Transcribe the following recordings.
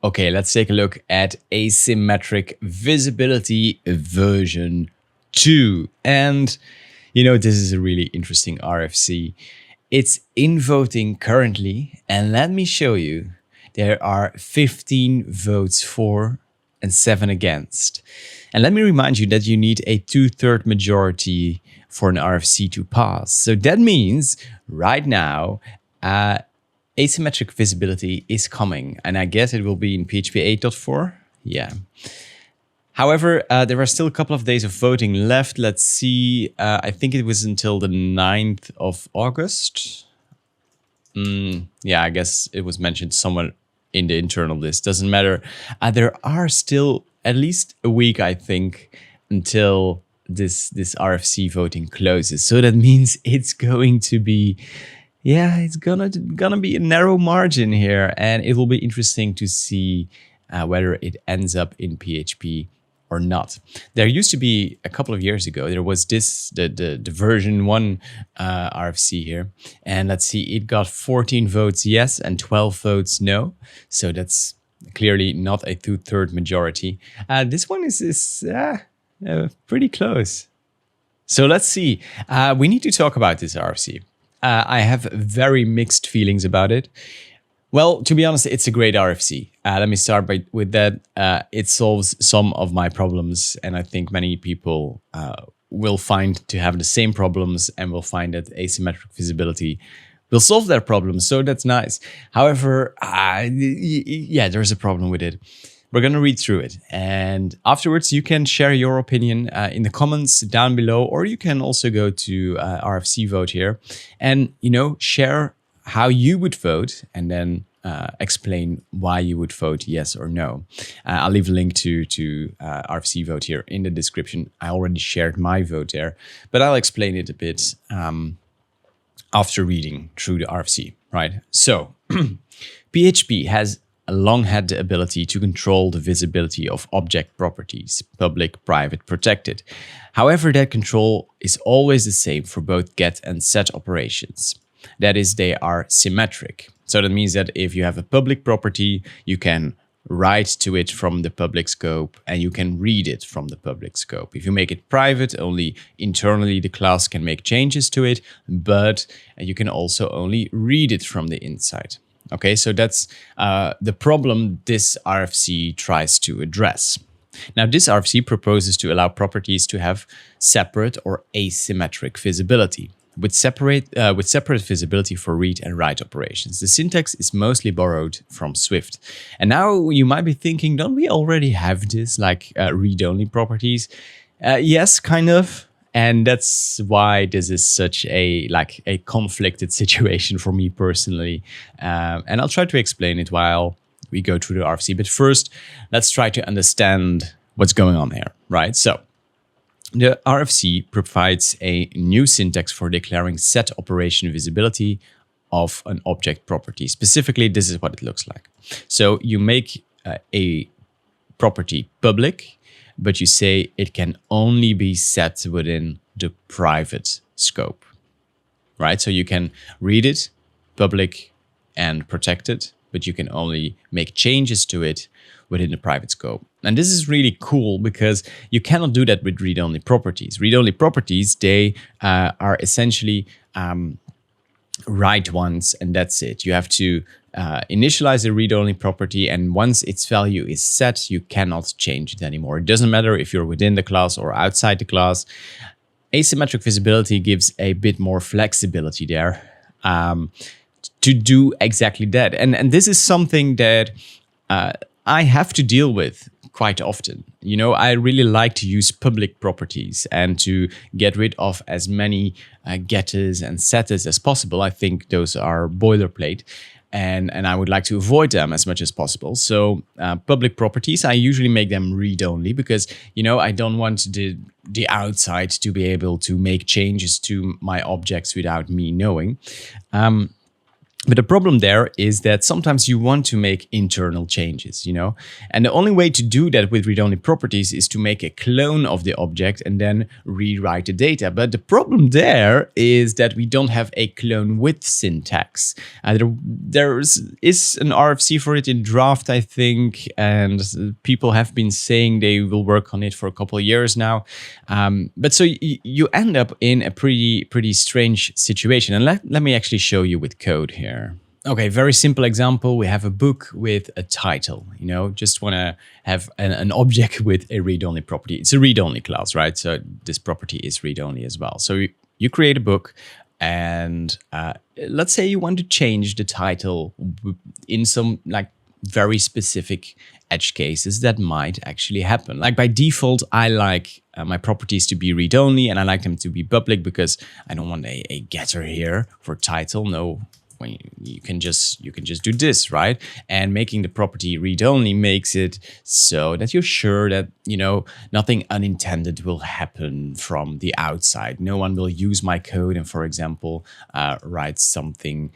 Okay, let's take a look at Asymmetric Visibility version 2. And, this is a really interesting RFC. It's in voting currently, and let me show you. There are 15 votes for and 7 against. And let me remind you that you need a 2/3 majority for an RFC to pass. So that means right now, asymmetric visibility is coming, and I guess it will be in PHP 8.4. Yeah. However, there are still a couple of days of voting left. Let's see. I think it was until the 9th of August. Yeah, I guess it was mentioned somewhere in the internal list. Doesn't matter. There are still at least a week, I think, until this RFC voting closes. So that means it's going to be... yeah, it's gonna be a narrow margin here, and it will be interesting to see whether it ends up in PHP or not. There used to be a couple of years ago, there was the version 1 RFC here, and let's see, it got 14 votes yes and 12 votes no. So that's clearly not a 2/3 majority. This one is pretty close. So let's see. We need to talk about this RFC. I have very mixed feelings about it. Well, to be honest, it's a great RFC. Let me start with that. It solves some of my problems, and I think many people will find to have the same problems and will find that asymmetric visibility will solve their problems, so that's nice. However, yeah, there's a problem with it. We're going to read through it, and afterwards you can share your opinion in the comments down below, or you can also go to RFC vote here and, share how you would vote, and then explain why you would vote yes or no. I'll leave a link to RFC vote here in the description. I already shared my vote there, but I'll explain it a bit after reading through the RFC, right? So PHP has long had the ability to control the visibility of object properties, public, private, protected. However, that control is always the same for both get and set operations. That is, they are symmetric. So that means that if you have a public property, you can write to it from the public scope and you can read it from the public scope. If you make it private, only internally the class can make changes to it, but you can also only read it from the inside. Okay, so that's the problem this RFC tries to address. Now, this RFC proposes to allow properties to have separate or asymmetric visibility, with separate visibility for read and write operations. The syntax is mostly borrowed from Swift. And now you might be thinking, don't we already have this, like read-only properties? Yes, kind of. And that's why this is such a conflicted situation for me personally. And I'll try to explain it while we go through the RFC. But first, let's try to understand what's going on here, right? So the RFC provides a new syntax for declaring set operation visibility of an object property. Specifically, this is what it looks like. So you make a property public, but you say it can only be set within the private scope, right? So you can read it, public and protected, but you can only make changes to it within the private scope. And this is really cool because you cannot do that with read-only properties. Read-only properties, they are essentially write once and that's it. You have to initialize a read-only property, and once its value is set, you cannot change it anymore. It doesn't matter if you're within the class or outside the class. Asymmetric visibility gives a bit more flexibility there to do exactly that. And this is something that I have to deal with quite often. I really like to use public properties and to get rid of as many getters and setters as possible. I think those are boilerplate, and I would like to avoid them as much as possible. So public properties, I usually make them read-only because, I don't want the outside to be able to make changes to my objects without me knowing. But the problem there is that sometimes you want to make internal changes, and the only way to do that with read-only properties is to make a clone of the object and then rewrite the data. But the problem there is that we don't have a clone with syntax. There is an RFC for it in draft, I think, and people have been saying they will work on it for a couple of years now. But so you end up in a pretty strange situation. And let me actually show you with code here. Okay, very simple example. We have a book with a title, just want to have an object with a read-only property. It's a read-only class, right? So this property is read-only as well. So you create a book and let's say you want to change the title in some very specific edge cases that might actually happen. Like by default, I like my properties to be read-only and I like them to be public because I don't want a getter here for title. No. When you can just do this, right? And making the property read-only makes it so that you're sure that nothing unintended will happen from the outside. No one will use my code and, for example, write something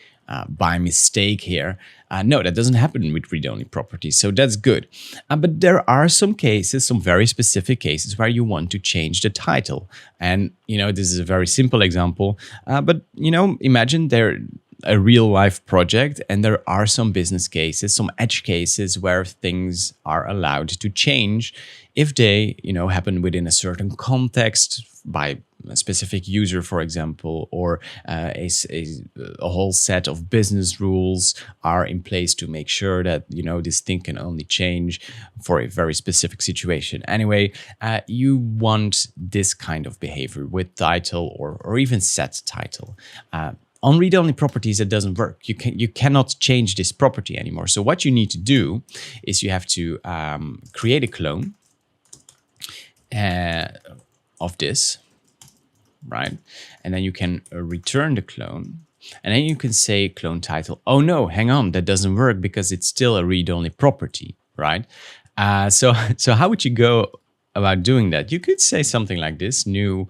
by mistake here. No, that doesn't happen with read-only properties, so that's good. But there are some cases, some very specific cases where you want to change the title. And, this is a very simple example, but, imagine a real life project and there are some business cases, some edge cases where things are allowed to change if they, happen within a certain context by a specific user, for example, or a whole set of business rules are in place to make sure that, this thing can only change for a very specific situation. Anyway, you want this kind of behavior with title or even set title. On read-only properties, it doesn't work. You cannot change this property anymore. So what you need to do is you have to create a clone of this, right? And then you can return the clone. And then you can say clone title. Oh no, hang on, that doesn't work because it's still a read-only property, right? So how would you go about doing that? You could say something like this: new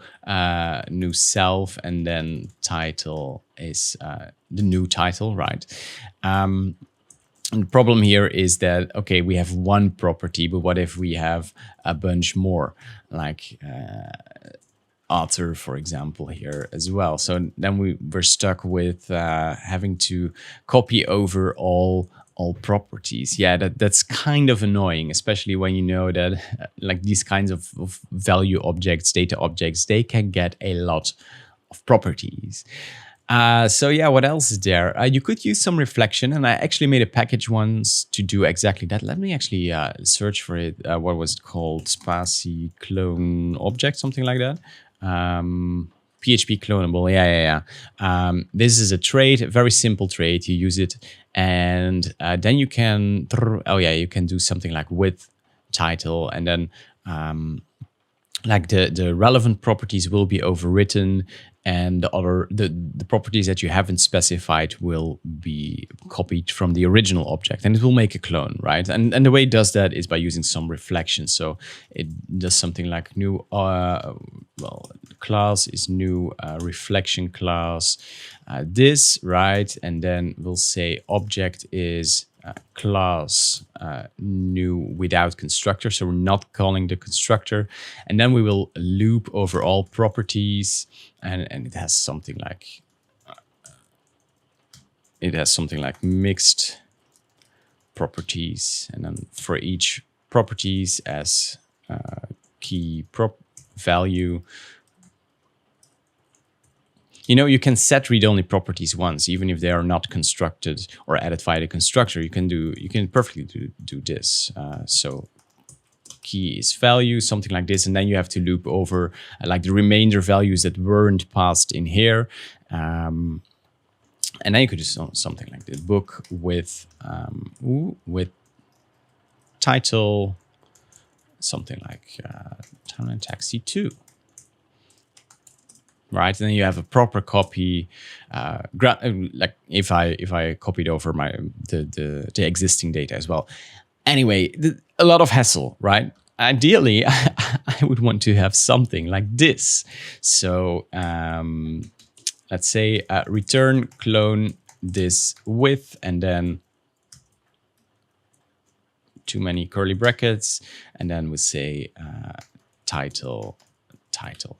self, and then title is the new title, right? And the problem here is that, okay, we have one property, but what if we have a bunch more, like author, for example, here as well? So then we're stuck with having to copy over all properties. Yeah, that's kind of annoying, especially when you know that these kinds of value objects, data objects, they can get a lot of properties. So yeah, what else is there? You could use some reflection, and I actually made a package once to do exactly that. Let me actually search for it. What was it called? Spatie clone object, something like that. PHP clonable. Yeah. This is a trait, a very simple trait. You use it, and then you can. You can do something like with title, and then the relevant properties will be overwritten, and the properties that you haven't specified will be copied from the original object, and it will make a clone, right? And the way it does that is by using some reflection. So it does something like new class is new reflection class this, right? And then we'll say object is class new without constructor, so we're not calling the constructor, and then we will loop over all properties, and it has something like mixed properties, and then for each properties as key prop value. You can set read-only properties once, even if they are not constructed or added via the constructor. You can perfectly do this. So key is value, something like this, and then you have to loop over the remainder values that weren't passed in here. And then you could do something like this: book with title, something like Town and Taxi 2. Right, and then you have a proper copy. Like if I copied over the existing data as well. Anyway, a lot of hassle, right? Ideally, I would want to have something like this. So let's say return clone this width and then too many curly brackets, and then we say title.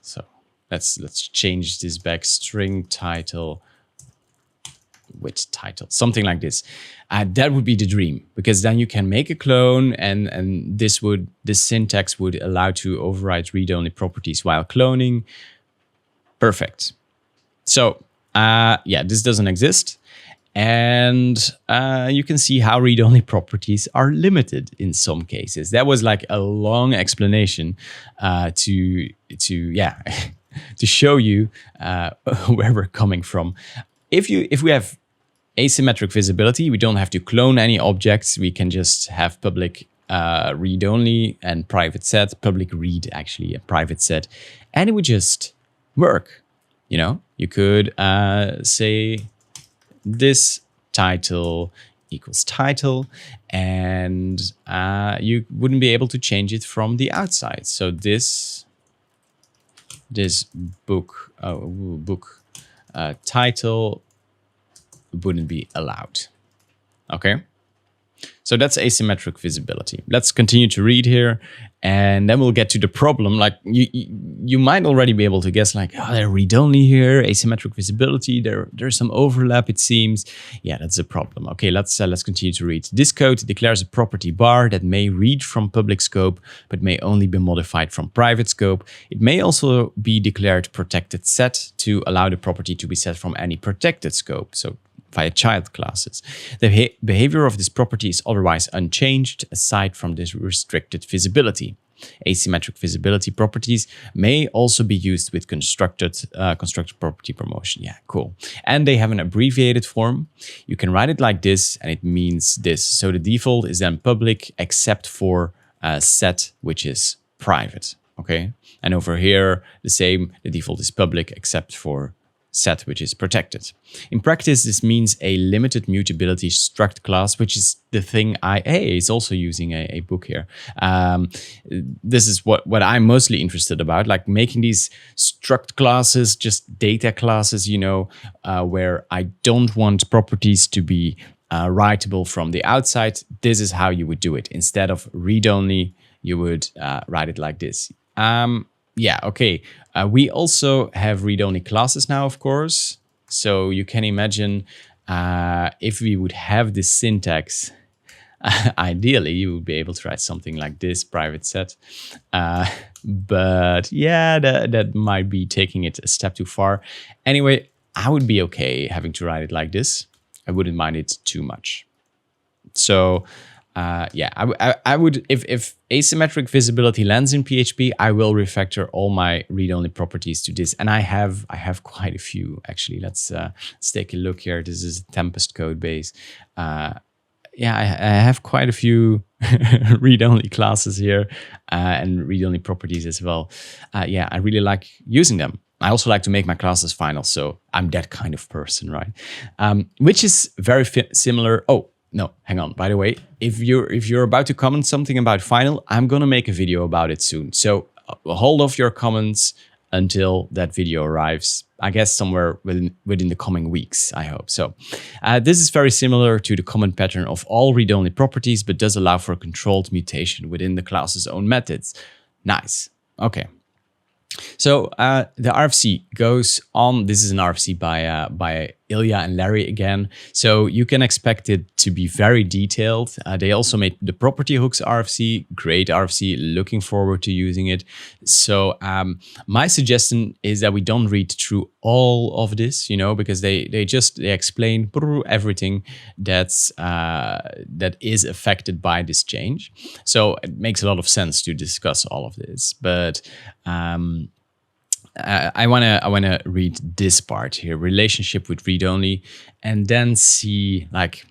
So let's change this back, string title with title, something like this. That would be the dream, because then you can make a clone, and this syntax would allow to override read-only properties while cloning. Perfect. So yeah, this doesn't exist. And you can see how read-only properties are limited in some cases. That was like a long explanation to yeah to show you where we're coming from. If we have asymmetric visibility, we don't have to clone any objects. We can just have public read-only and private set, public read actually, a private set, and it would just work. You know, you could say this title equals title, and you wouldn't be able to change it from the outside. So this book title wouldn't be allowed. Okay. So that's asymmetric visibility. Let's continue to read here, and then we'll get to the problem. Like you might already be able to guess, like, oh, they're read-only here, asymmetric visibility. There's some overlap, it seems. Yeah, that's a problem. Okay, let's continue to read. This code declares a property bar that may read from public scope, but may only be modified from private scope. It may also be declared protected set to allow the property to be set from any protected scope. So via child classes. The behavior of this property is otherwise unchanged aside from this restricted visibility. Asymmetric visibility properties may also be used with constructed property promotion. Yeah, cool. And they have an abbreviated form. You can write it like this, and it means this. So the default is then public except for set, which is private. Okay. And over here, the same. The default is public except for set, which is protected. In practice, this means a limited mutability struct class, which is the thing IA is also using a book here. This is what I'm mostly interested about, like making these struct classes, just data classes, you know, where I don't want properties to be writable from the outside. This is how you would do it. Instead of read-only, you would write it like this. Yeah, okay. We also have read-only classes now, of course. So you can imagine if we would have this syntax, ideally you would be able to write something like this, private set. But yeah, that might be taking it a step too far. Anyway, I would be okay having to write it like this. I wouldn't mind it too much. So yeah, I would, if asymmetric visibility lands in PHP, I will refactor all my read-only properties to this. And I have quite a few, actually. Let's take a look here. This is a Tempest code base. Yeah, I have quite a few read-only classes here and read-only properties as well. Yeah, I really like using them. I also like to make my classes final, so I'm that kind of person, right? Which is very similar. Oh, no, hang on. By the way, if you're about to comment something about final, I'm gonna make a video about it soon. So hold off your comments until that video arrives. I guess somewhere within the coming weeks, I hope. So this is very similar to the comment pattern of all read-only properties, but does allow for controlled mutation within the class's own methods. Nice. Okay. So the RFC goes on. This is an RFC by Ilya and Larry again. So you can expect it to be very detailed. They also made the property hooks RFC, great RFC, looking forward to using it. So my suggestion is that we don't read through all of this, you know, because they explain everything that is affected by this change. So it makes a lot of sense to discuss all of this, but I wanna read this part here, relationship with read-only, and then see like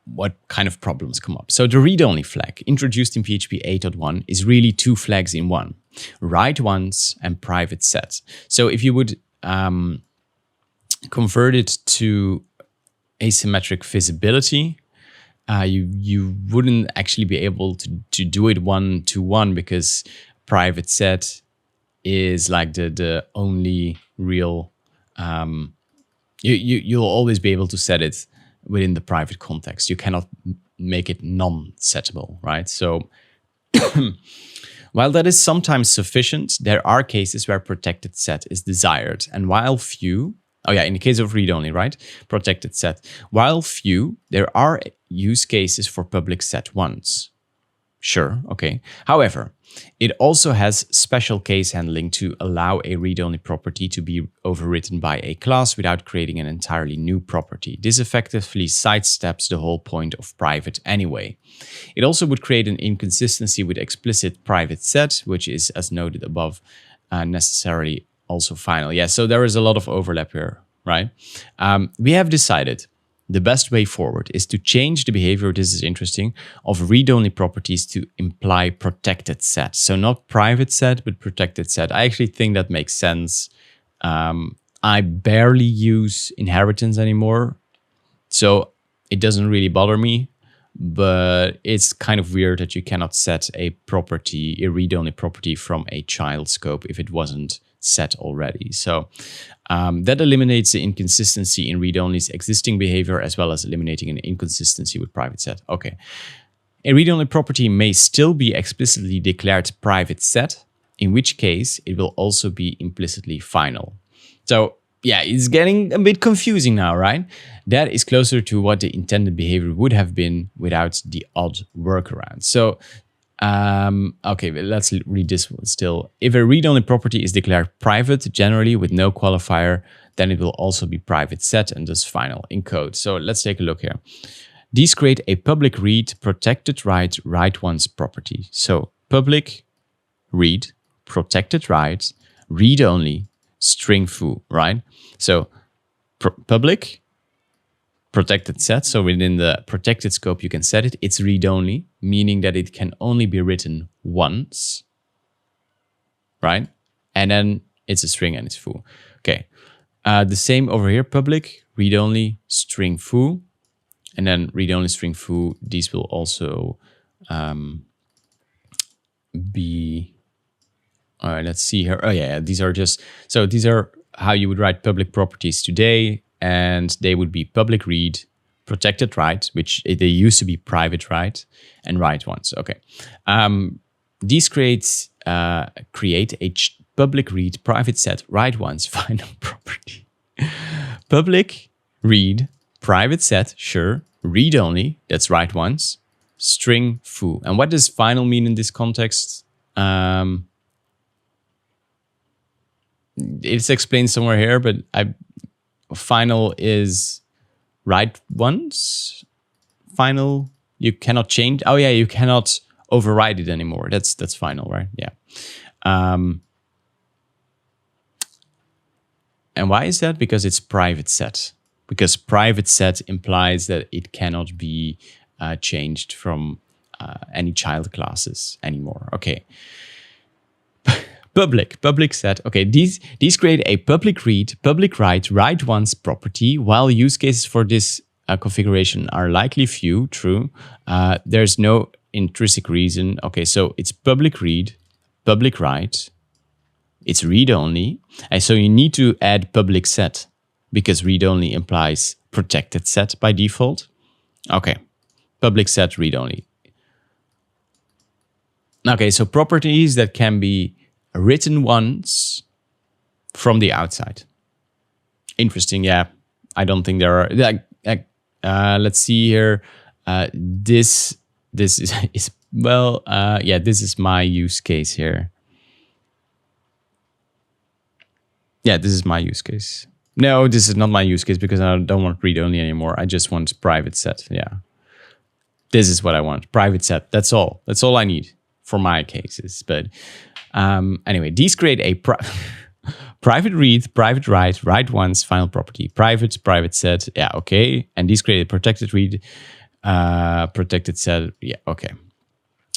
what kind of problems come up. So the read-only flag introduced in PHP 8.1 is really two flags in one: write once and private set. So if you would convert it to asymmetric visibility, you wouldn't actually be able to do it one-to-one, because private set is like the only real You'll always be able to set it within the private context. You cannot make it non-settable, right? So while that is sometimes sufficient, there are cases where protected set is desired. And while few, in the case of read-only, right? Protected set. While few, there are use cases for public set once. Sure, okay. However, it also has special case handling to allow a read-only property to be overwritten by a class without creating an entirely new property. This effectively sidesteps the whole point of private anyway. It also would create an inconsistency with explicit private set, which is, as noted above, necessarily also final. Yeah, so there is a lot of overlap here, right? We have decided the best way forward is to change the behavior, this is interesting, of read-only properties to imply protected set. So not private set, but protected set. I actually think that makes sense. I barely use inheritance anymore, so it doesn't really bother me, but it's kind of weird that you cannot set a property, a read-only property from a child scope if it wasn't set already. So that eliminates the inconsistency in read-only's existing behavior, as well as eliminating an inconsistency with private set. Okay. A read-only property may still be explicitly declared private set, in which case it will also be implicitly final. So yeah, it's getting a bit confusing now, right? That is closer to what the intended behavior would have been without the odd workaround. So okay, let's read this one still. If a read-only property is declared private, generally with no qualifier, then it will also be private set and thus final in code. So let's take a look here. These create a public read, protected write, write once property. So public read, protected write, read only, string foo, right? So public, protected set. So within the protected scope, you can set it. It's read-only, meaning that it can only be written once, right? And then it's a string and it's foo. Okay. The same over here, public, read-only, string foo, and then read-only, string foo. These will also be, all right, let's see here. Oh yeah, these are just, so these are how you would write public properties today. And they would be public read, protected write, which they used to be private write, and write once. Okay. These create a public read, private set, write once, final property. Public read, private set, sure. Read only, that's write once. String foo. And what does final mean in this context? It's explained somewhere here, but final is write once. Final, you cannot change. Oh yeah, you cannot override it anymore. That's final, right? Yeah. And why is that? Because it's private set. Because private set implies that it cannot be changed from any child classes anymore. Okay. Public set. Okay, these create a public read, public write, write once property. While use cases for this configuration are likely few, true. There's no intrinsic reason. Okay, so it's public read, public write. It's read only, and so you need to add public set because read only implies protected set by default. Okay, public set, read only. Okay, so properties that can be written once from the outside. Interesting, yeah. I don't think there are. Let's see here. This is well. Yeah, this is my use case here. Yeah, this is my use case. No, this is not my use case because I don't want read only anymore. I just want private set. Yeah, this is what I want. Private set. That's all. That's all I need for my cases. But anyway, these create a private read, private write, write once, final property, private set. Yeah, okay. And these create a protected read, protected set. Yeah, okay.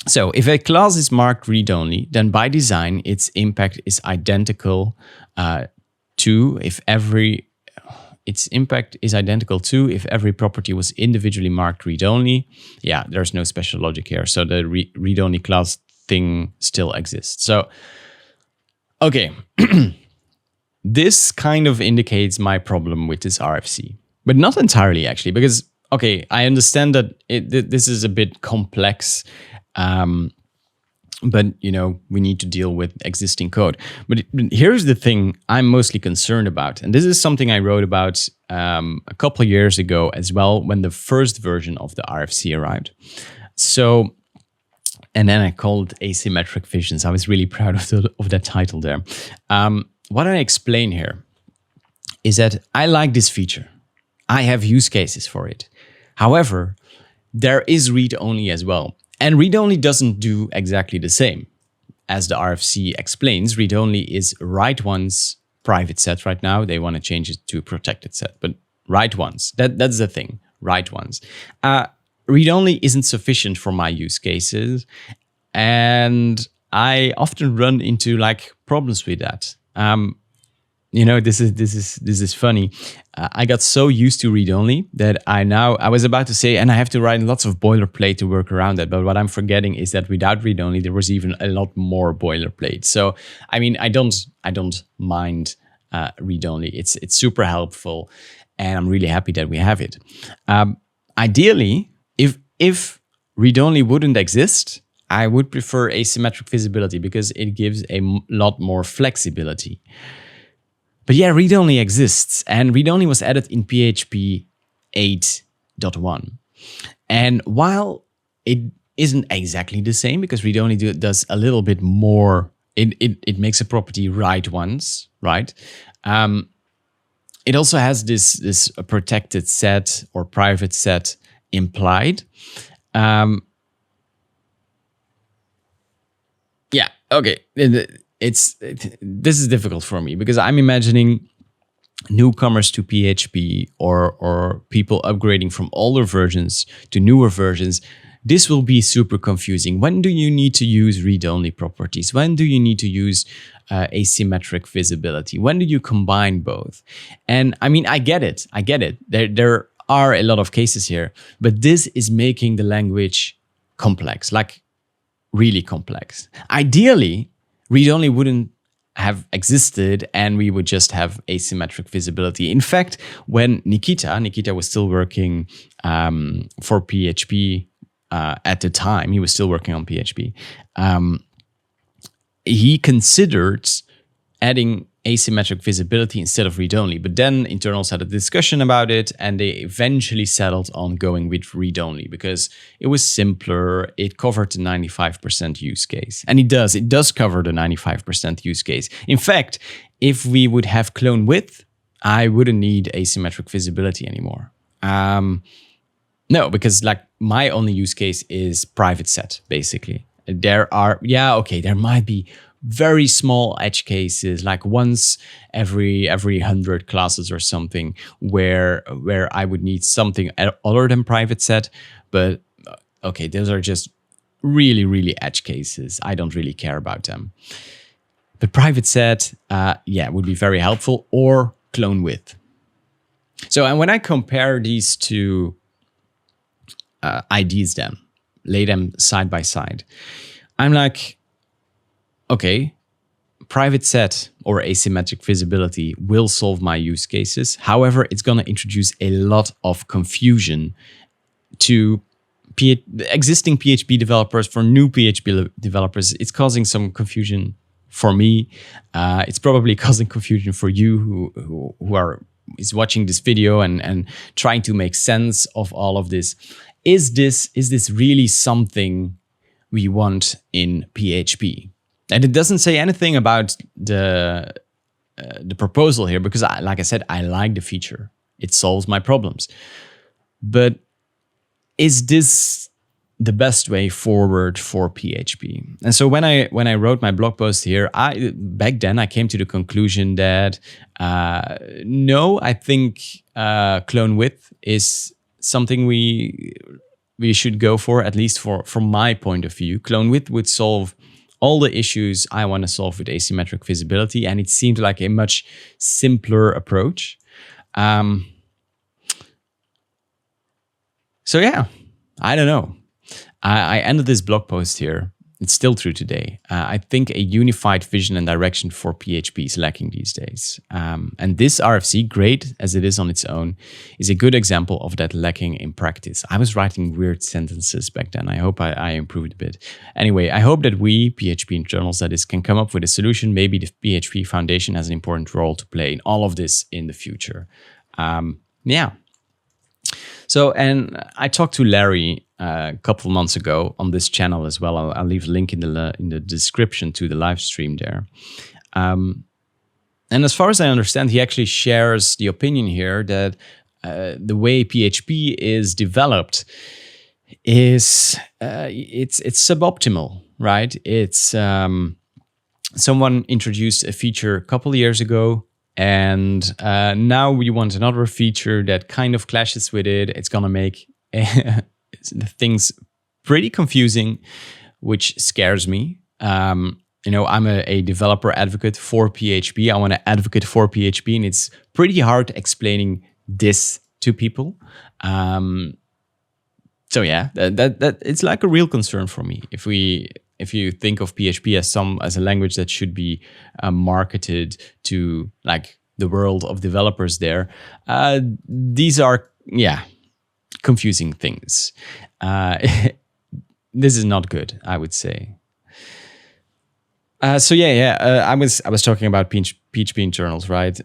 So if a class is marked read-only, then by design, its impact is identical to if every property was individually marked read-only. Yeah, there's no special logic here. So the read-only class thing still exists. So, okay. this kind of indicates my problem with this RFC, but not entirely actually, because, okay, I understand that this is a bit complex, but we need to deal with existing code. But here's the thing I'm mostly concerned about, and this is something I wrote about a couple of years ago as well, when the first version of the RFC arrived. So, and then I called it Asymmetric Visions. I was really proud of that title there. What I explain here is that I like this feature. I have use cases for it. However, there is read-only as well. And read-only doesn't do exactly the same. As the RFC explains, read-only is write once private set right now. They want to change it to protected set, but write once. That's the thing, write once. Read-only isn't sufficient for my use cases. And I often run into problems with that. This is funny. I got so used to read-only that I was about to say, and I have to write lots of boilerplate to work around that. But what I'm forgetting is that without read-only, there was even a lot more boilerplate. So, I don't mind read-only. It's super helpful, and I'm really happy that we have it. Ideally, if read-only wouldn't exist, I would prefer asymmetric visibility because it gives a lot more flexibility. But yeah, read-only exists, and read-only was added in PHP 8.1. And while it isn't exactly the same, because read-only does a little bit more, it makes a property write once, right? It also has this protected set or private set implied. Yeah, okay. This is difficult for me because I'm imagining newcomers to PHP or people upgrading from older versions to newer versions. This will be super confusing. When do you need to use read-only properties? When do you need to use asymmetric visibility? When do you combine both? And I get it. There are a lot of cases here, but this is making the language complex, really complex. Ideally, read-only wouldn't have existed and we would just have asymmetric visibility. In fact, when Nikita was still working for PHP at the time, he was still working on PHP, he considered adding asymmetric visibility instead of read-only. But then internals had a discussion about it and they eventually settled on going with read-only because it was simpler. It covered the 95% use case. And it does cover the 95% use case. In fact, if we would have clone width, I wouldn't need asymmetric visibility anymore. No, because my only use case is private set, basically. There might be very small edge cases, once every 100 classes or something, where I would need something other than private set. But okay, those are just really, really edge cases. I don't really care about them. But private set, would be very helpful, or clone width. So, and when I compare these two IDs, then lay them side by side, I'm like, okay, private set or asymmetric visibility will solve my use cases. However, it's going to introduce a lot of confusion to existing PHP developers. For new PHP developers, it's causing some confusion for me. It's probably causing confusion for you who is watching this video and trying to make sense of all of this. Is this really something we want in PHP? And it doesn't say anything about the proposal here because, like I said, I like the feature. It solves my problems. But is this the best way forward for PHP? And so when I wrote my blog post here, back then I came to the conclusion that no, I think clone width is something we should go for, at least from my point of view. Clone width would solve all the issues I want to solve with asymmetric visibility, and it seemed like a much simpler approach. So yeah, I don't know. I ended this blog post here. it's still true today. I think a unified vision and direction for PHP is lacking these days. And this RFC, great as it is on its own, is a good example of that lacking in practice. I was writing weird sentences back then. I hope I improved a bit. Anyway, I hope that we, PHP internals, that is, can come up with a solution. Maybe the PHP Foundation has an important role to play in all of this in the future. Yeah. So, and I talked to Larry a couple of months ago on this channel as well. I'll leave a link in the description to the live stream there. And as far as I understand, he actually shares the opinion here that the way PHP is developed is it's suboptimal, right? It's someone introduced a feature a couple of years ago. And now we want another feature that kind of clashes with it. It's going to make things pretty confusing, which scares me. I'm a developer advocate for PHP. I want to advocate for PHP, and it's pretty hard explaining this to people. So yeah, that it's like a real concern for me. If you think of PHP as a language that should be marketed to like the world of developers there, these are confusing things. This is not good, I would say. I was talking about PHP internals, right?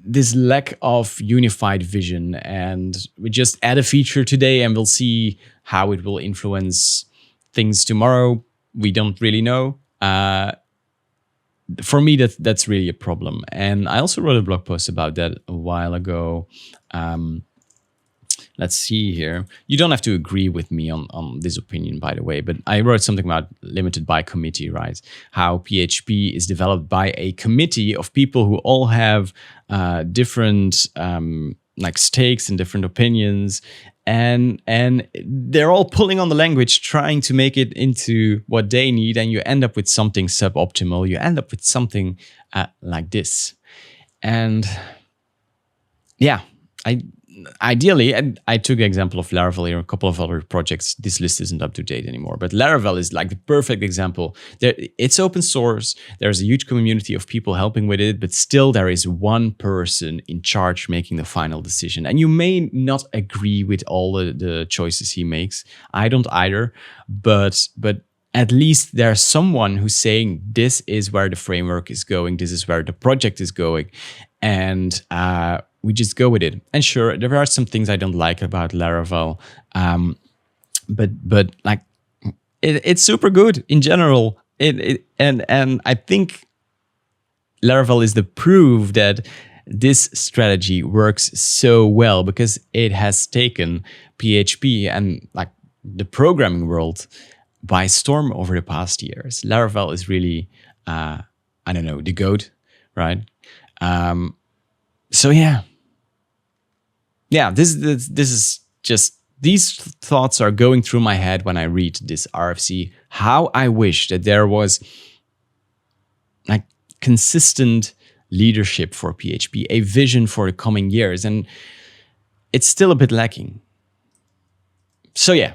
This lack of unified vision, and we just add a feature today, and we'll see how it will influence things tomorrow. We don't really know. For me, that's really a problem. And I also wrote a blog post about that a while ago. Let's see here. You don't have to agree with me on this opinion, by the way, but I wrote something about limited by committee, right? How PHP is developed by a committee of people who all have different like stakes and different opinions. And they're all pulling on the language, trying to make it into what they need, and you end up with something suboptimal. You end up with something like this. And yeah, ideally, I took the example of Laravel here, a couple of other projects. This list isn't up to date anymore, but Laravel is like the perfect example. It's open source. There's a huge community of people helping with it, but still there is one person in charge making the final decision. And you may not agree with all the choices he makes. I don't either, but at least there's someone who's saying, this is where the framework is going. This is where the project is going. And we just go with it. And sure, there are some things I don't like about Laravel, but like it's super good in general. And I think Laravel is the proof that this strategy works so well, because it has taken PHP and like the programming world by storm over the past years. Laravel is really, the GOAT, right? So yeah. Yeah, this is just, these thoughts are going through my head when I read this RFC. How I wish that there was like consistent leadership for PHP, a vision for the coming years, and it's still a bit lacking. So yeah,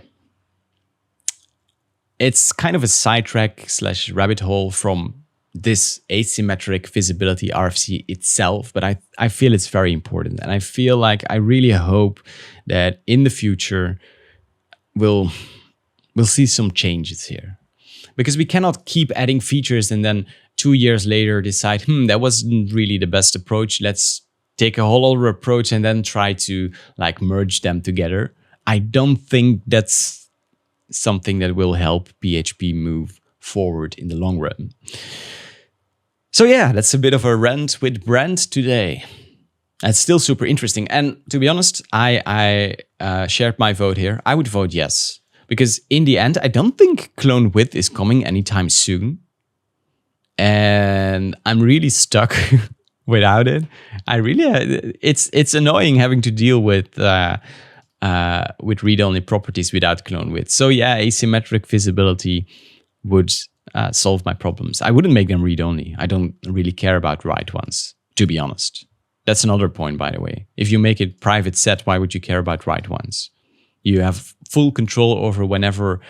it's kind of a sidetrack / rabbit hole from this asymmetric visibility RFC itself, but I feel it's very important. And I feel like I really hope that in the future we'll see some changes here. Because we cannot keep adding features and then 2 years later decide, that wasn't really the best approach. Let's take a whole other approach and then try to like merge them together. I don't think that's something that will help PHP move forward in the long run. So yeah, that's a bit of a rant with Brent today. It's still super interesting. And to be honest, I shared my vote here. I would vote yes. Because in the end, I don't think clone width is coming anytime soon. And I'm really stuck without it. It's annoying having to deal with read-only properties without clone width. So yeah, asymmetric visibility would solve my problems. I wouldn't make them read-only. I don't really care about write ones, to be honest. That's another point, by the way. If you make it private set, why would you care about write ones? You have full control over whenever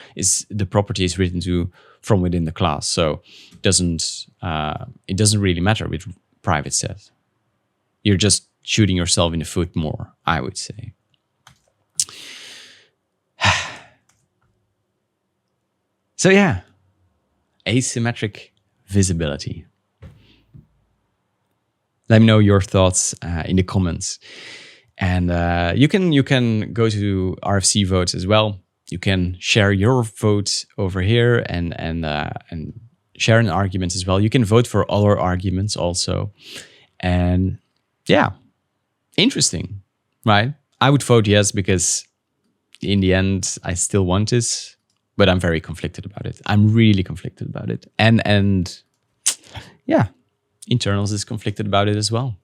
the property is written to from within the class. So it doesn't really matter with private set. You're just shooting yourself in the foot more, I would say. So yeah, asymmetric visibility. Let me know your thoughts in the comments. And you can go to RFC votes as well. You can share your vote over here and share an argument as well. You can vote for other arguments also. And yeah, interesting, right? I would vote yes, because in the end, I still want this, but I'm very conflicted about it. I'm really conflicted about it. And yeah, internals is conflicted about it as well.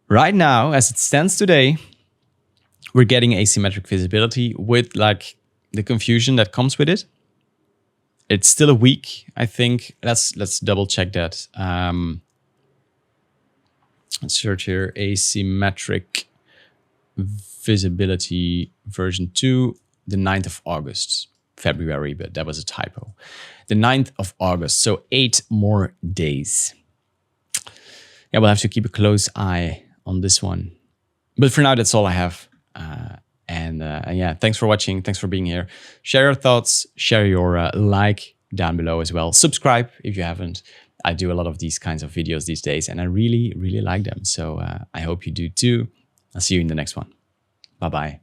Right now, as it stands today, we're getting asymmetric visibility with like the confusion that comes with it. It's still a week, I think. Let's double check that. Let's search here, asymmetric visibility version 2, the 9th of August, February, but that was a typo. The 9th of August, so 8 more days. Yeah, we'll have to keep a close eye on this one. But for now, that's all I have. And yeah, thanks for watching. Thanks for being here. Share your thoughts, share your like down below as well. Subscribe if you haven't. I do a lot of these kinds of videos these days, and I really, really like them. So I hope you do too. I'll see you in the next one. Bye-bye.